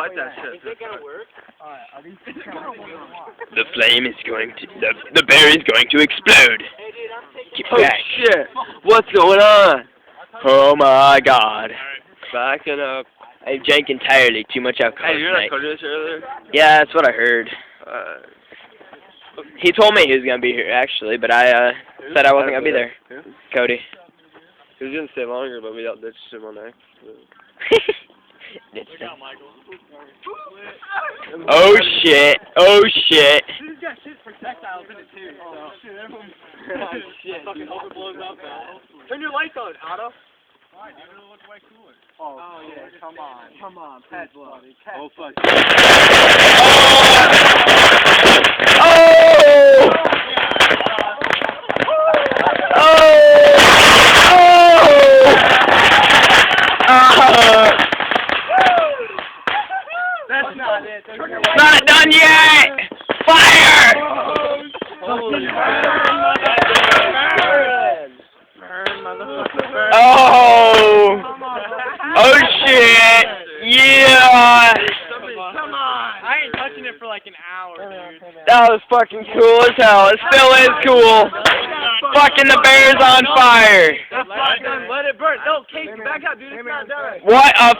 fight that shit. Is it gonna work? The flame is going to, the bear is going to explode. Hey, dude, I'm taking. Get Oh back. shit! What's going on? Oh my god. Backing up. I drank entirely too much alcohol Hey, you're tonight. not coding this earlier? Yeah, that's what I heard. Uh, He told me he was gonna be here actually, but I said I wasn't gonna be there. Who? Cody. He was gonna stay longer, but we outditched him on that. Oh shit! Oh shit! This got shit projectiles in it too. Oh shit! Everyone. Oh shit! Fucking hope it blows up, man. Turn your lights on, Otto. Why? Dude, it looks way cooler. Oh yeah! Come on, pet buddy. Oh fuck. Oh! That's not it. Not done yet! Fire! Holy Oh! Oh shit! Yeah! Come on! I ain't touching it for like an hour, dude. That was fucking cool as hell. It still is cool. Fucking the bear's on fire. Let it burn. No, Casey, back up, dude. It's not done. What a